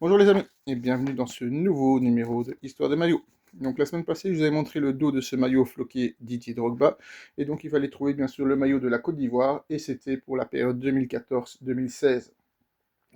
Bonjour les amis, et bienvenue dans ce nouveau numéro de Histoire des maillots. Donc la semaine passée, je vous avais montré le dos de ce maillot floqué Didier Drogba, et donc il fallait trouver bien sûr le maillot de la Côte d'Ivoire, et c'était pour la période 2014-2016.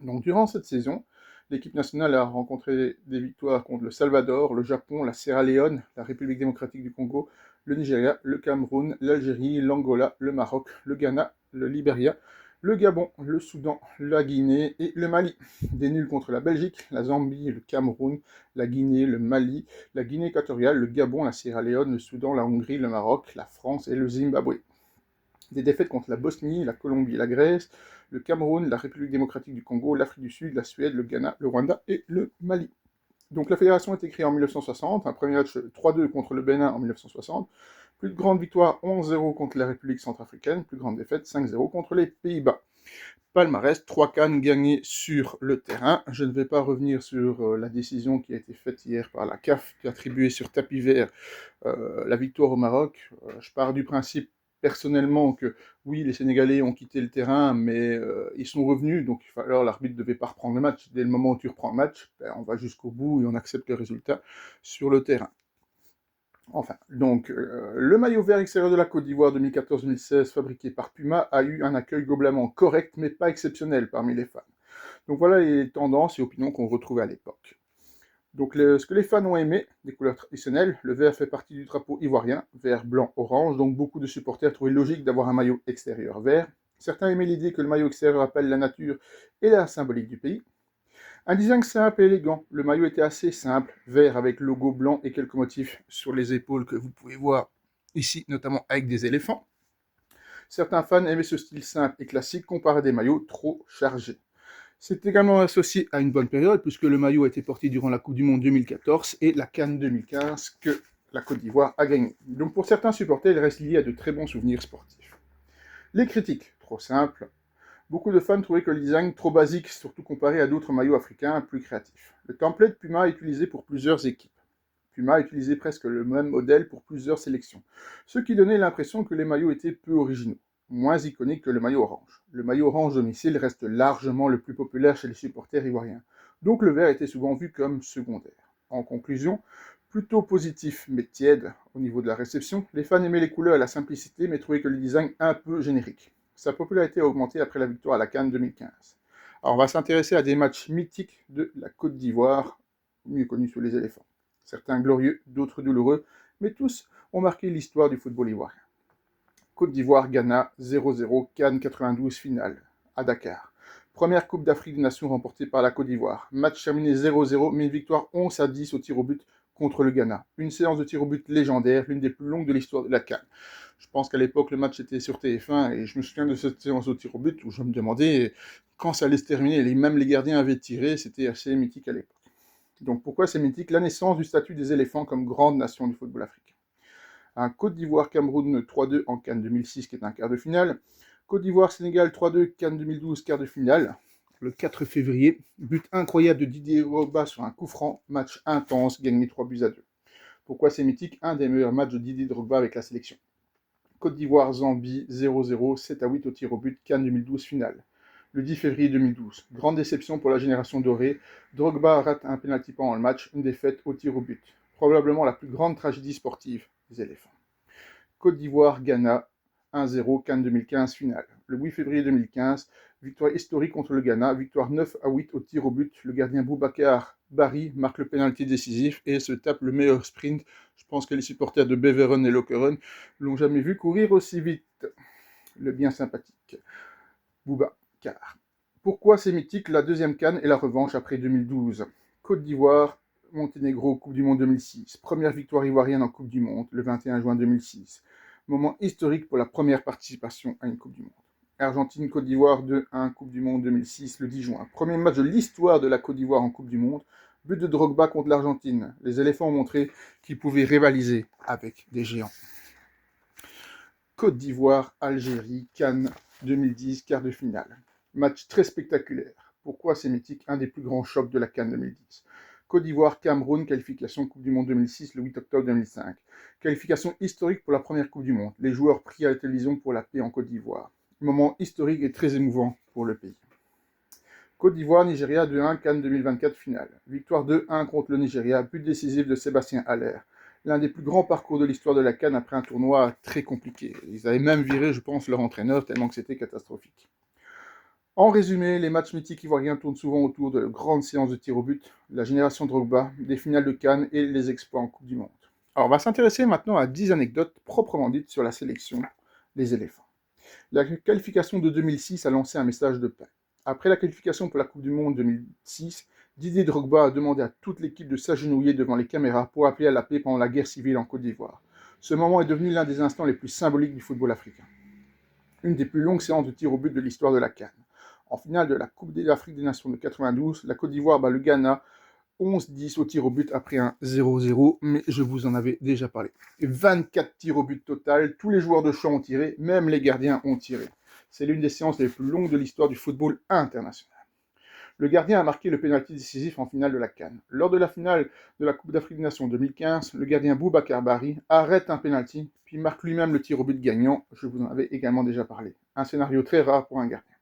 Donc durant cette saison, l'équipe nationale a rencontré des victoires contre le Salvador, le Japon, la Sierra Leone, la République démocratique du Congo, le Nigeria, le Cameroun, l'Algérie, l'Angola, le Maroc, le Ghana, le Libéria, le Gabon, le Soudan, la Guinée et le Mali. Des nuls contre la Belgique, la Zambie, le Cameroun, la Guinée, le Mali, la Guinée équatoriale, le Gabon, la Sierra Leone, le Soudan, la Hongrie, le Maroc, la France et le Zimbabwe. Des défaites contre la Bosnie, la Colombie et la Grèce, le Cameroun, la République démocratique du Congo, l'Afrique du Sud, la Suède, le Ghana, le Rwanda et le Mali. Donc la fédération a été créée en 1960, un premier match 3-2 contre le Bénin en 1960, plus de grande victoire 11-0 contre la République centrafricaine, plus grande défaite 5-0 contre les Pays-Bas. Palmarès, 3 cannes gagnées sur le terrain. Je ne vais pas revenir sur la décision qui a été faite hier par la CAF, qui a attribué sur tapis vert la victoire au Maroc. Je pars du principe personnellement que oui, les Sénégalais ont quitté le terrain, mais ils sont revenus, donc alors l'arbitre ne devait pas reprendre le match. Dès le moment où tu reprends le match, ben, on va jusqu'au bout et on accepte le résultat sur le terrain. Enfin, donc, le maillot vert extérieur de la Côte d'Ivoire 2014-2016, fabriqué par Puma, a eu un accueil globalement correct, mais pas exceptionnel parmi les fans. Donc voilà les tendances et opinions qu'on retrouvait à l'époque. Donc ce que les fans ont aimé, des couleurs traditionnelles, le vert fait partie du drapeau ivoirien, vert, blanc, orange, donc beaucoup de supporters trouvaient logique d'avoir un maillot extérieur vert. Certains aimaient l'idée que le maillot extérieur rappelle la nature et la symbolique du pays. Un design simple et élégant, le maillot était assez simple, vert avec logo blanc et quelques motifs sur les épaules que vous pouvez voir ici, notamment avec des éléphants. Certains fans aimaient ce style simple et classique comparé à des maillots trop chargés. C'est également associé à une bonne période, puisque le maillot a été porté durant la Coupe du Monde 2014 et la CAN 2015 que la Côte d'Ivoire a gagné. Donc pour certains supporters, il reste lié à de très bons souvenirs sportifs. Les critiques, trop simples. Beaucoup de fans trouvaient que le design trop basique, surtout comparé à d'autres maillots africains plus créatifs. Le template Puma est utilisé pour plusieurs équipes. Puma a utilisé presque le même modèle pour plusieurs sélections, ce qui donnait l'impression que les maillots étaient peu originaux, moins iconiques que le maillot orange. Le maillot orange domicile reste largement le plus populaire chez les supporters ivoiriens, donc le vert était souvent vu comme secondaire. En conclusion, plutôt positif mais tiède au niveau de la réception, les fans aimaient les couleurs et la simplicité mais trouvaient que le design un peu générique. Sa popularité a augmenté après la victoire à la CAN 2015. Alors on va s'intéresser à des matchs mythiques de la Côte d'Ivoire, mieux connus sous les éléphants. Certains glorieux, d'autres douloureux, mais tous ont marqué l'histoire du football ivoirien. Côte d'Ivoire-Ghana 0-0, Cannes 92 finale, à Dakar. Première Coupe d'Afrique des Nations remportée par la Côte d'Ivoire. Match terminé 0-0, mais une victoire 11-10 au tir au but contre le Ghana. Une séance de tir au but légendaire, l'une des plus longues de l'histoire de la CAN. Je pense qu'à l'époque, le match était sur TF1 et je me souviens de cette séance au tir au but où je me demandais quand ça allait se terminer. Même les gardiens avaient tiré, c'était assez mythique à l'époque. Donc pourquoi c'est mythique? La naissance du statut des éléphants comme grande nation du football africain. Un Côte d'Ivoire-Cameroun 3-2 en Cannes 2006 qui est un quart de finale. Côte d'Ivoire-Sénégal 3-2, Cannes 2012 quart de finale. Le 4 février, but incroyable de Didier Drogba sur un coup franc, match intense, gagné 3-2. Pourquoi c'est mythique? Un des meilleurs matchs de Didier Drogba avec la sélection. Côte d'Ivoire-Zambie 0-0, 7-8 au tir au but, Cannes 2012 finale. Le 10 février 2012, grande déception pour la génération dorée, Drogba rate un pénalty pendant le match, une défaite au tir au but. Probablement la plus grande tragédie sportive des éléphants. Côte d'Ivoire-Ghana 1-0, Cannes 2015 finale. Le 8 février 2015, victoire historique contre le Ghana, victoire 9-8 au tir au but. Le gardien Boubacar Barry marque le pénalty décisif et se tape le meilleur sprint. Je pense que les supporters de Beveren et Lokeren l'ont jamais vu courir aussi vite. Le bien sympathique Boubacar. Pourquoi c'est mythique? La deuxième CAN et la revanche après 2012. Côte d'Ivoire, Monténégro, Coupe du Monde 2006. Première victoire ivoirienne en Coupe du Monde, le 21 juin 2006. Moment historique pour la première participation à une Coupe du Monde. Argentine, Côte d'Ivoire 2-1, Coupe du Monde 2006, le 10 juin. Premier match de l'histoire de la Côte d'Ivoire en Coupe du Monde. But de Drogba contre l'Argentine. Les éléphants ont montré qu'ils pouvaient rivaliser avec des géants. Côte d'Ivoire, Algérie, Cannes 2010, quart de finale. Match très spectaculaire. Pourquoi c'est mythique? Un des plus grands chocs de la Cannes 2010. Côte d'Ivoire, Cameroun, qualification Coupe du Monde 2006, le 8 octobre 2005. Qualification historique pour la première Coupe du Monde. Les joueurs pris à la télévision pour la paix en Côte d'Ivoire. Moment historique et très émouvant pour le pays. Côte d'Ivoire, Nigeria 2-1, CAN 2024 finale. Victoire 2-1 contre le Nigeria, but décisif de Sébastien Haller. L'un des plus grands parcours de l'histoire de la CAN après un tournoi très compliqué. Ils avaient même viré, je pense, leur entraîneur tellement que c'était catastrophique. En résumé, les matchs mythiques ivoiriens tournent souvent autour de grandes séances de tir au but, la génération Drogba, des finales de CAN et les exploits en Coupe du Monde. Alors, on va s'intéresser maintenant à 10 anecdotes proprement dites sur la sélection des éléphants. La qualification de 2006 a lancé un message de paix. Après la qualification pour la Coupe du Monde 2006, Didier Drogba a demandé à toute l'équipe de s'agenouiller devant les caméras pour appeler à la paix pendant la guerre civile en Côte d'Ivoire. Ce moment est devenu l'un des instants les plus symboliques du football africain. Une des plus longues séances de tir au but de l'histoire de la CAN. En finale de la Coupe d'Afrique des Nations de 92, la Côte d'Ivoire bat le Ghana 11-10 au tir au but après un 0-0, mais je vous en avais déjà parlé. 24 tirs au but total, tous les joueurs de champ ont tiré, même les gardiens ont tiré. C'est l'une des séances les plus longues de l'histoire du football international. Le gardien a marqué le pénalty décisif en finale de la CAN. Lors de la finale de la Coupe d'Afrique des Nations 2015, le gardien Boubacar Bari arrête un pénalty, puis marque lui-même le tir au but gagnant. Je vous en avais également déjà parlé. Un scénario très rare pour un gardien.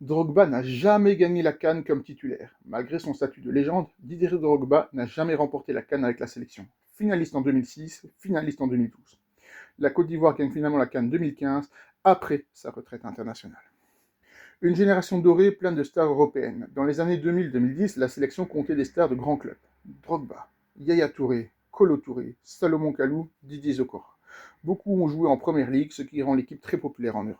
Drogba n'a jamais gagné la CAN comme titulaire. Malgré son statut de légende, Didier Drogba n'a jamais remporté la CAN avec la sélection. Finaliste en 2006, finaliste en 2012. La Côte d'Ivoire gagne finalement la CAN 2015 après sa retraite internationale. Une génération dorée pleine de stars européennes. Dans les années 2000-2010, la sélection comptait des stars de grands clubs. Drogba, Yaya Touré, Kolo Touré, Salomon Kalou, Didier Zokora. Beaucoup ont joué en Première Ligue, ce qui rend l'équipe très populaire en Europe.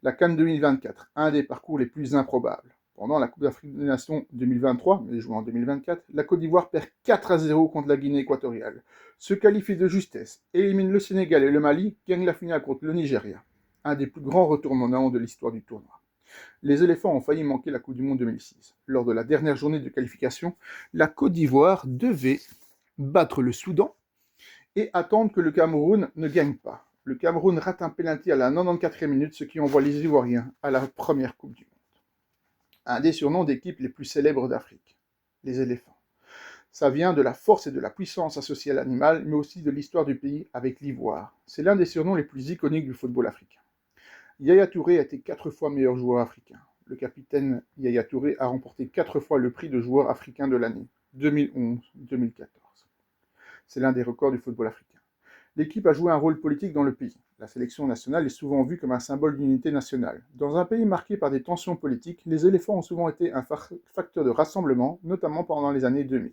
La CAN 2024, un des parcours les plus improbables. Pendant la Coupe d'Afrique des Nations 2023, mais jouée en 2024, la Côte d'Ivoire perd 4-0 contre la Guinée équatoriale, se qualifie de justesse, élimine le Sénégal et le Mali, gagne la finale contre le Nigeria. Un des plus grands retournements de l'histoire du tournoi. Les éléphants ont failli manquer la Coupe du Monde 2006. Lors de la dernière journée de qualification, la Côte d'Ivoire devait battre le Soudan et attendre que le Cameroun ne gagne pas. Le Cameroun rate un pénalty à la 94e minute, ce qui envoie les Ivoiriens à la première Coupe du Monde. Un des surnoms d'équipe les plus célèbres d'Afrique, les éléphants. Ça vient de la force et de la puissance associée à l'animal, mais aussi de l'histoire du pays avec l'ivoire. C'est l'un des surnoms les plus iconiques du football africain. Yaya Touré a été 4 fois meilleur joueur africain. Le capitaine Yaya Touré a remporté 4 fois le prix de joueur africain de l'année, 2011-2014. C'est l'un des records du football africain. L'équipe a joué un rôle politique dans le pays. La sélection nationale est souvent vue comme un symbole d'unité nationale. Dans un pays marqué par des tensions politiques, les éléphants ont souvent été un facteur de rassemblement, notamment pendant les années 2000.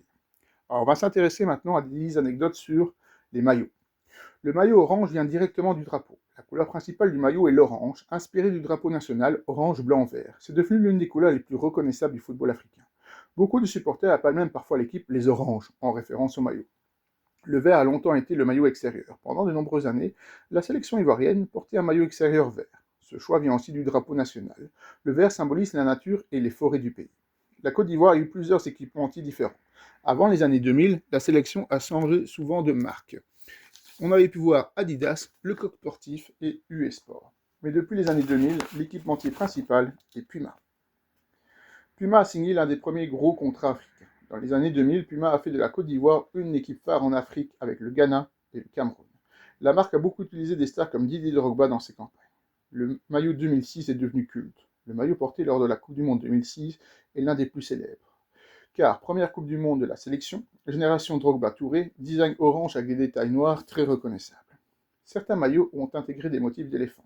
Alors on va s'intéresser maintenant à 10 anecdotes sur les maillots. Le maillot orange vient directement du drapeau. La couleur principale du maillot est l'orange, inspirée du drapeau national orange, blanc, vert. C'est devenu l'une des couleurs les plus reconnaissables du football africain. Beaucoup de supporters appellent même parfois l'équipe les oranges, en référence au maillot. Le vert a longtemps été le maillot extérieur. Pendant de nombreuses années, la sélection ivoirienne portait un maillot extérieur vert. Ce choix vient aussi du drapeau national. Le vert symbolise la nature et les forêts du pays. La Côte d'Ivoire a eu plusieurs équipementiers différents. Avant les années 2000, la sélection a changé souvent de marque. On avait pu voir Adidas, Le Coq Sportif et US Sport. Mais depuis les années 2000, l'équipementier principal est Puma. Puma a signé l'un des premiers gros contrats africains. Dans les années 2000, Puma a fait de la Côte d'Ivoire une équipe phare en Afrique avec le Ghana et le Cameroun. La marque a beaucoup utilisé des stars comme Didier Drogba dans ses campagnes. Le maillot 2006 est devenu culte. Le maillot porté lors de la Coupe du Monde 2006 est l'un des plus célèbres. Car, première Coupe du Monde de la sélection, génération Drogba-Touré, design orange avec des détails noirs très reconnaissables. Certains maillots ont intégré des motifs d'éléphants.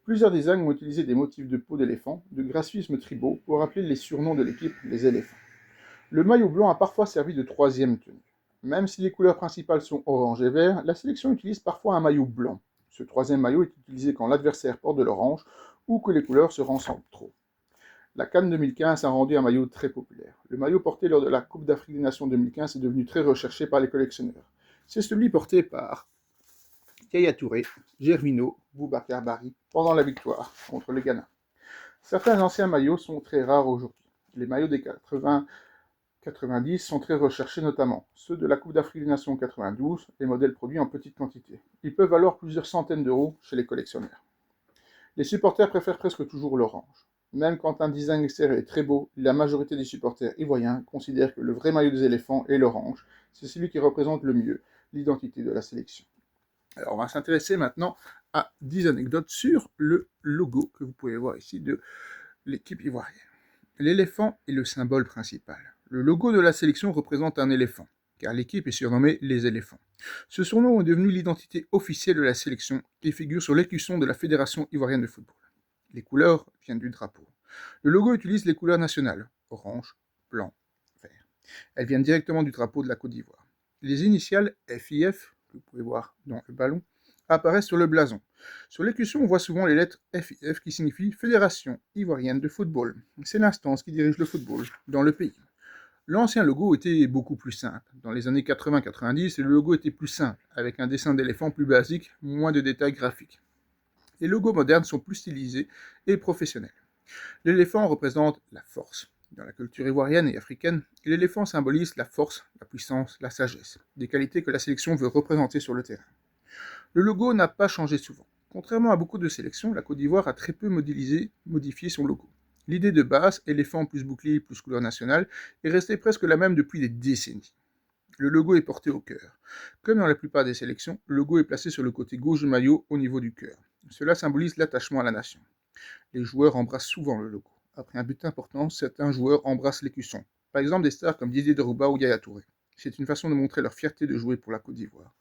Plusieurs designs ont utilisé des motifs de peau d'éléphant, de graphismes tribaux pour rappeler les surnoms de l'équipe, les éléphants. Le maillot blanc a parfois servi de troisième tenue. Même si les couleurs principales sont orange et vert, la sélection utilise parfois un maillot blanc. Ce troisième maillot est utilisé quand l'adversaire porte de l'orange ou que les couleurs se ressemblent trop. La CAN 2015 a rendu un maillot très populaire. Le maillot porté lors de la Coupe d'Afrique des Nations 2015 est devenu très recherché par les collectionneurs. C'est celui porté par Yaya Touré, Gervinho, Boubacar Bari pendant la victoire contre le Ghana. Certains anciens maillots sont très rares aujourd'hui. Les maillots des 90 sont très recherchés, notamment ceux de la Coupe d'Afrique des Nations 92, les modèles produits en petite quantité. Ils peuvent valoir plusieurs centaines d'euros chez les collectionneurs. Les supporters préfèrent presque toujours l'orange. Même quand un design extérieur est très beau, la majorité des supporters ivoiriens considèrent que le vrai maillot des éléphants est l'orange. C'est celui qui représente le mieux l'identité de la sélection. Alors on va s'intéresser maintenant à 10 anecdotes sur le logo que vous pouvez voir ici de l'équipe ivoirienne. L'éléphant est le symbole principal. Le logo de la sélection représente un éléphant, car l'équipe est surnommée les éléphants. Ce surnom est devenu l'identité officielle de la sélection et figure sur l'écusson de la Fédération ivoirienne de football. Les couleurs viennent du drapeau. Le logo utilise les couleurs nationales, orange, blanc, vert. Elles viennent directement du drapeau de la Côte d'Ivoire. Les initiales FIF, que vous pouvez voir dans le ballon, apparaissent sur le blason. Sur l'écusson, on voit souvent les lettres FIF qui signifient Fédération ivoirienne de football. C'est l'instance qui dirige le football dans le pays. L'ancien logo était beaucoup plus simple. Dans les années 80-90, le logo était plus simple, avec un dessin d'éléphant plus basique, moins de détails graphiques. Les logos modernes sont plus stylisés et professionnels. L'éléphant représente la force. Dans la culture ivoirienne et africaine, l'éléphant symbolise la force, la puissance, la sagesse, des qualités que la sélection veut représenter sur le terrain. Le logo n'a pas changé souvent. Contrairement à beaucoup de sélections, la Côte d'Ivoire a très peu modifié son logo. L'idée de base, éléphant plus bouclier plus couleur nationale, est restée presque la même depuis des décennies. Le logo est porté au cœur. Comme dans la plupart des sélections, le logo est placé sur le côté gauche du maillot au niveau du cœur. Cela symbolise l'attachement à la nation. Les joueurs embrassent souvent le logo. Après un but important, certains joueurs embrassent l'écusson. Par exemple des stars comme Didier Drogba ou Yaya Touré. C'est une façon de montrer leur fierté de jouer pour la Côte d'Ivoire.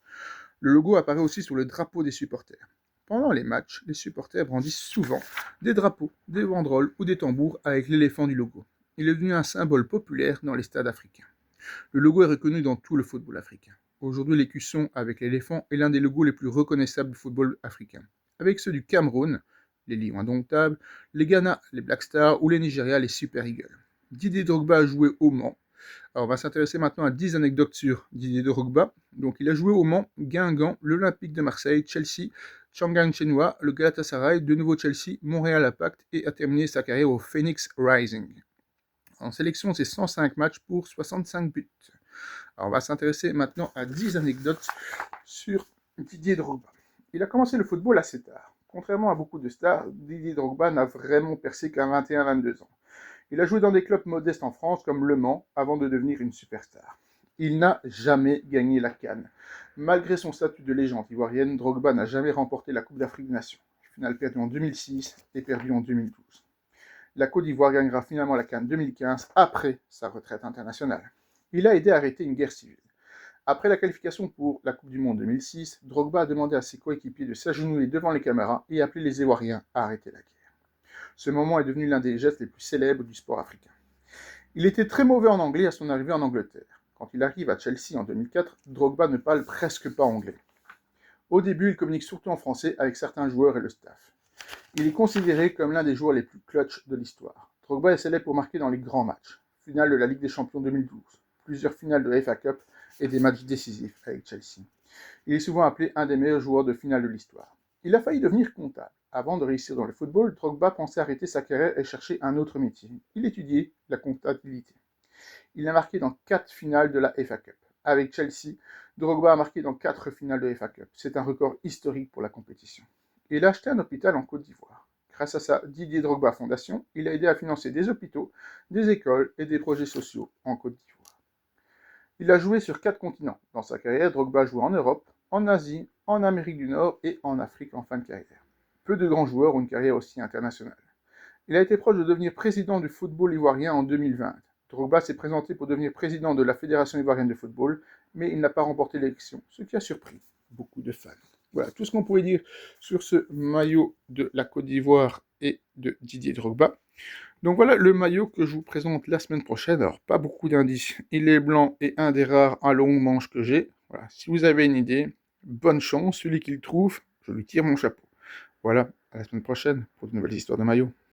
Le logo apparaît aussi sur le drapeau des supporters. Pendant les matchs, les supporters brandissent souvent des drapeaux, des banderoles ou des tambours avec l'éléphant du logo. Il est devenu un symbole populaire dans les stades africains. Le logo est reconnu dans tout le football africain. Aujourd'hui, l'écusson avec l'éléphant est l'un des logos les plus reconnaissables du football africain. Avec ceux du Cameroun, les Lions indomptables, les Ghana, les Black Stars ou les Nigeria, les Super Eagles. Didier Drogba a joué au Mans. Alors, on va s'intéresser maintenant à 10 anecdotes sur Didier Drogba. Donc, il a joué au Mans, Guingamp, l'Olympique de Marseille, Chelsea, Shanghai Shenhua, le Galatasaray, de nouveau Chelsea, Montréal Impact et a terminé sa carrière au Phoenix Rising. En sélection, c'est 105 matchs pour 65 buts. Alors, on va s'intéresser maintenant à 10 anecdotes sur Didier Drogba. Il a commencé le football assez tard. Contrairement à beaucoup de stars, Didier Drogba n'a vraiment percé qu'à 21-22 ans. Il a joué dans des clubs modestes en France comme Le Mans avant de devenir une superstar. Il n'a jamais gagné la CAN. Malgré son statut de légende ivoirienne, Drogba n'a jamais remporté la Coupe d'Afrique des Nations. Finale perdue en 2006 et perdue en 2012. La Côte d'Ivoire gagnera finalement la CAN 2015 après sa retraite internationale. Il a aidé à arrêter une guerre civile. Après la qualification pour la Coupe du Monde 2006, Drogba a demandé à ses coéquipiers de s'agenouiller devant les caméras et appelé les Ivoiriens à arrêter la guerre. Ce moment est devenu l'un des gestes les plus célèbres du sport africain. Il était très mauvais en anglais à son arrivée en Angleterre. Quand il arrive à Chelsea en 2004, Drogba ne parle presque pas anglais. Au début, il communique surtout en français avec certains joueurs et le staff. Il est considéré comme l'un des joueurs les plus clutch de l'histoire. Drogba est célèbre pour marquer dans les grands matchs. Finale de la Ligue des Champions 2012, plusieurs finales de FA Cup et des matchs décisifs avec Chelsea. Il est souvent appelé un des meilleurs joueurs de finale de l'histoire. Il a failli devenir comptable. Avant de réussir dans le football, Drogba pensait arrêter sa carrière et chercher un autre métier. Il étudiait la comptabilité. Il a marqué dans 4 finales de la FA Cup. Avec Chelsea, Drogba a marqué dans 4 finales de FA Cup. C'est un record historique pour la compétition. Il a acheté un hôpital en Côte d'Ivoire. Grâce à sa Didier Drogba Fondation, il a aidé à financer des hôpitaux, des écoles et des projets sociaux en Côte d'Ivoire. Il a joué sur 4 continents. Dans sa carrière, Drogba a joué en Europe, en Asie, en Amérique du Nord et en Afrique en fin de carrière. Peu de grands joueurs ont une carrière aussi internationale. Il a été proche de devenir président du football ivoirien en 2020. Drogba s'est présenté pour devenir président de la Fédération ivoirienne de football, mais il n'a pas remporté l'élection, ce qui a surpris beaucoup de fans. Voilà tout ce qu'on pouvait dire sur ce maillot de la Côte d'Ivoire et de Didier Drogba. Donc voilà le maillot que je vous présente la semaine prochaine. Alors, pas beaucoup d'indices. Il est blanc et un des rares à longue manche que j'ai. Voilà. Si vous avez une idée, bonne chance. Celui qui le trouve, je lui tire mon chapeau. Voilà, à la semaine prochaine pour de nouvelles histoires de maillots.